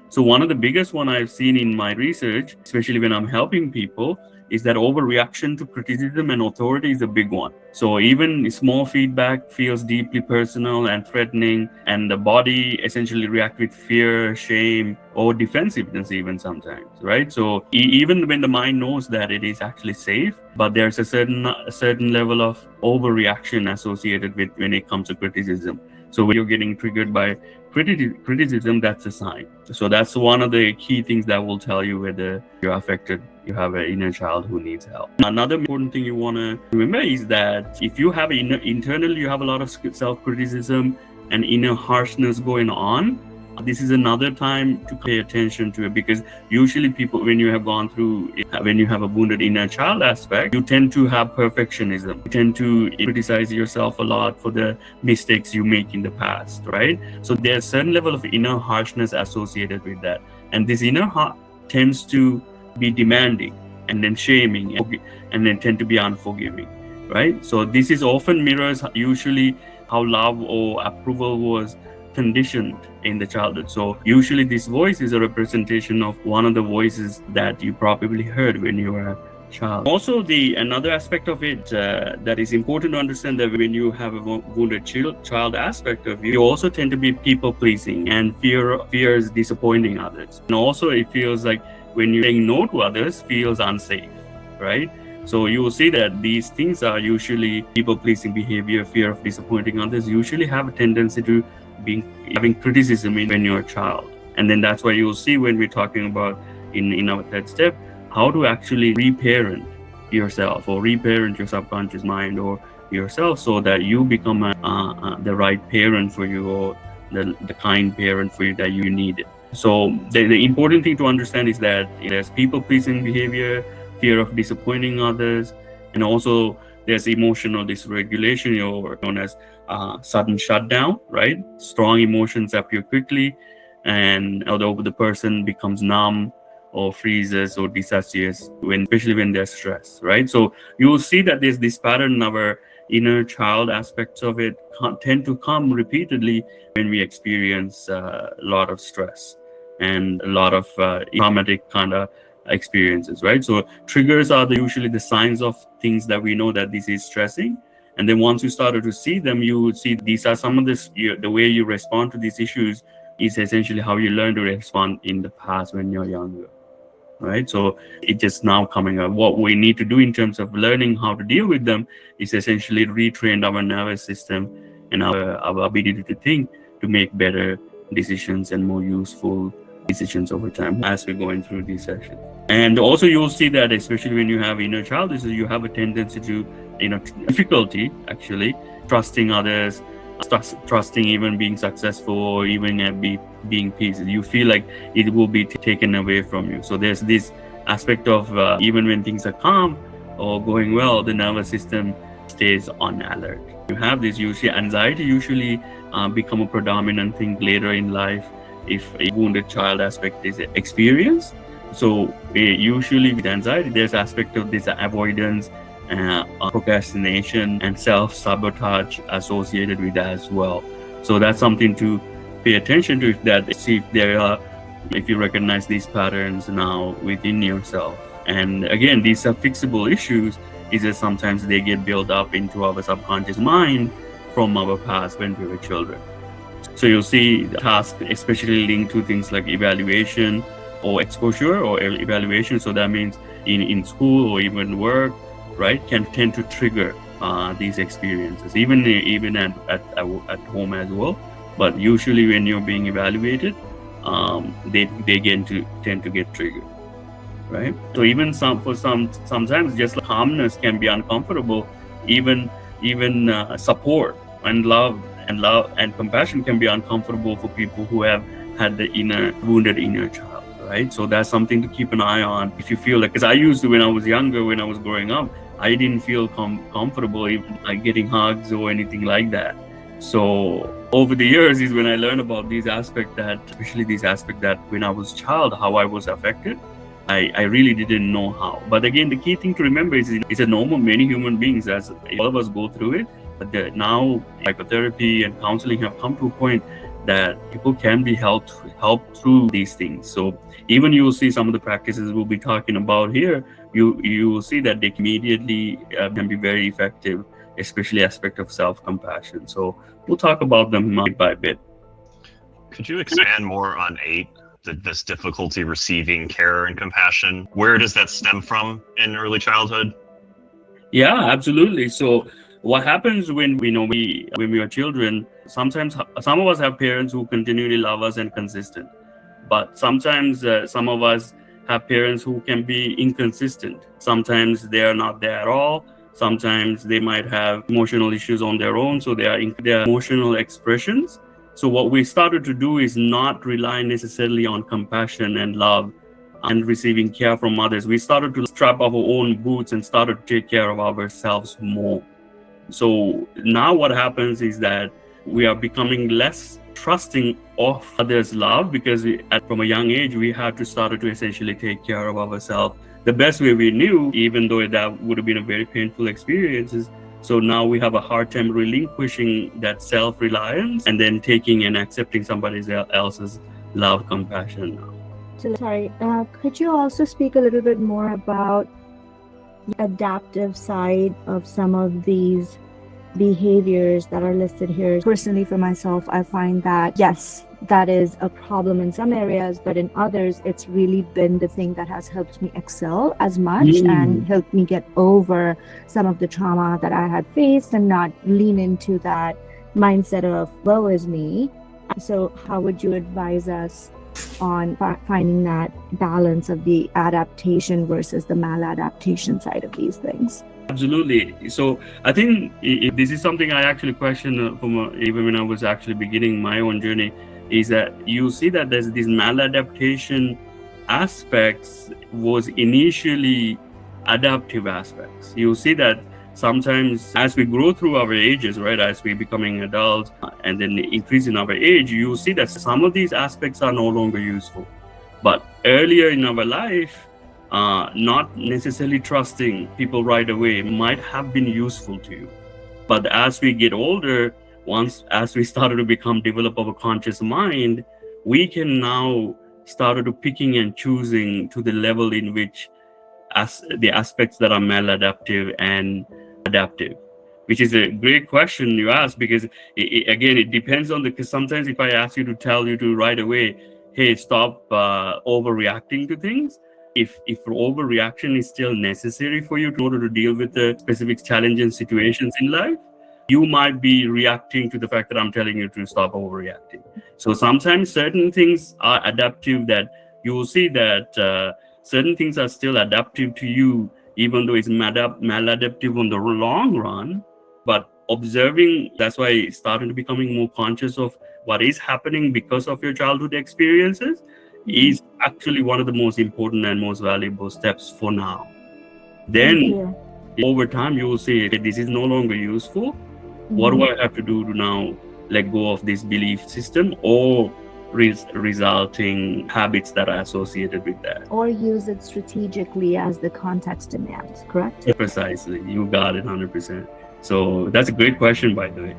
So one of the biggest one I've seen in my research, especially when I'm helping people, is that overreaction to criticism and authority is a big one. So even small feedback feels deeply personal and threatening, and the body essentially react with fear, shame, or defensiveness even sometimes, right? So even when the mind knows that it is actually safe, but there's a certain level of overreaction associated with when it comes to criticism. So when you're getting triggered by criticism, that's a sign. So that's one of the key things that will tell you whether you're affected, you have an inner child who needs help. Another important thing you want to remember is that if you have internally, you have a lot of self-criticism and inner harshness going on, this is another time to pay attention to it, because usually people, when you have gone through, when you have a wounded inner child aspect, you tend to have perfectionism. You tend to criticize yourself a lot for the mistakes you make in the past, right? So there's a certain level of inner harshness associated with that. And this inner heart tends to be demanding and then shaming and then tend to be unforgiving, right? So this is often mirrors usually how love or approval was conditioned in the childhood. So usually this voice is a representation of one of the voices that you probably heard when you were a child. Also, the another aspect of it that is important to understand, that when you have a wounded child aspect of you, you also tend to be people pleasing, and fears disappointing others. And also it feels like when you're saying no to others feels unsafe, right? So you will see that these things are usually people pleasing behavior, fear of disappointing others, usually have a tendency to having criticism when you're a child. And then that's why you'll see when we're talking about in our third step, how to actually reparent yourself or reparent your subconscious mind or yourself, so that you become the right parent for you, or the kind parent for you that you needed. So the important thing to understand is that there's people pleasing behavior, fear of disappointing others, and also there's emotional dysregulation, or known as sudden shutdown, right? Strong emotions appear quickly, and although the person becomes numb or freezes or dissociates, especially when they're stressed, right? So you will see that there's this pattern in our inner child aspects of it tend to come repeatedly when we experience a lot of stress and a lot of traumatic kind of experiences, right? So triggers are usually the signs of things that we know that this is stressing. And then once you started to see them, you would see these are some of this, the way you respond to these issues is essentially how you learn to respond in the past when you're younger, right? So it's just now coming up. What we need to do in terms of learning how to deal with them is essentially retrain our nervous system and our ability to think, to make better decisions and more useful decisions over time as we're going through these sessions. And also you'll see that especially when you have inner child issues, you have a tendency to, difficulty actually trusting others, trusting even being successful, or even being peace. You feel like it will be taken away from you. So there's this aspect of even when things are calm or going well, the nervous system stays on alert. You have this anxiety usually become a predominant thing later in life if a wounded child aspect is experienced. So usually with anxiety, there's aspect of this avoidance, procrastination, and self-sabotage associated with that as well. So that's something to pay attention to, if you recognize these patterns now within yourself. And again, these are fixable issues, is that sometimes they get built up into our subconscious mind from our past when we were children. So you'll see the task especially linked to things like evaluation or exposure or evaluation. So that means in school or even work, right, can tend to trigger these experiences, even at home as well. But usually when you're being evaluated, they tend to get triggered, right? So even sometimes just calmness can be uncomfortable. Even support and love and compassion can be uncomfortable for people who have had the wounded inner child, right? So that's something to keep an eye on. If you feel like, because I used to, when I was younger, when I was growing up, I didn't feel comfortable even like getting hugs or anything like that. So over the years is when I learned about these aspects, especially these aspects that when I was a child, how I was affected. I really didn't know how. But again, the key thing to remember is it's a normal, many human beings, as all of us go through it. But now psychotherapy and counseling have come to a point that people can be helped through these things. So even you will see some of the practices we'll be talking about here, you will see that they immediately can be very effective, especially aspect of self-compassion. So we'll talk about them bit by bit. Could you expand more on 8, this difficulty receiving care and compassion? Where does that stem from in early childhood? Yeah, absolutely. So what happens when when we are children, sometimes some of us have parents who continually love us and consistent, but sometimes some of us have parents who can be inconsistent. Sometimes they are not there at all. Sometimes they might have emotional issues on their own, so they are in their emotional expressions. So what we started to do is not rely necessarily on compassion and love and receiving care from others. We started to strap our own boots and started to take care of ourselves more. So now what happens is that we are becoming less trusting of others' love, because from a young age we had to start to essentially take care of ourselves the best way we knew, even though that would have been a very painful experience. So now we have a hard time relinquishing that self-reliance and then taking and accepting somebody else's love, compassion now. Sorry, could you also speak a little bit more about the adaptive side of some of these behaviors that are listed here? Personally, for myself, I find that, yes, that is a problem in some areas, but in others, it's really been the thing that has helped me excel as much and helped me get over some of the trauma that I had faced and not lean into that mindset of woe is me. So how would you advise us on finding that balance of the adaptation versus the maladaptation side of these things? Absolutely. So I think this is something I actually questioned even when I was actually beginning my own journey, is that you see that there's these maladaptation aspects was initially adaptive aspects. You see that sometimes as we grow through our ages, right, as we're becoming adults and then increase in our age, you see that some of these aspects are no longer useful. But earlier in our life, not necessarily trusting people right away might have been useful to you. But as we get older, as we started to develop our conscious mind, we can now start to picking and choosing to the level in which the aspects that are maladaptive and adaptive, which is a great question you ask, because it depends on because sometimes if I ask you to tell you to right away, hey, stop overreacting to things, if overreaction is still necessary for you in order to deal with the specific challenging situations in life, you might be reacting to the fact that I'm telling you to stop overreacting. So sometimes certain things are adaptive, that you will see that certain things are still adaptive to you, even though it's maladaptive on the long run. But observing, that's why starting to becoming more conscious of what is happening because of your childhood experiences is actually one of the most important and most valuable steps for now. Then over time you will say, okay, this is no longer useful. What do I have to do to now let go of this belief system or resulting habits that are associated with that? Or use it strategically as the context demands, correct? Precisely. You got it 100%. So that's a great question, by the way.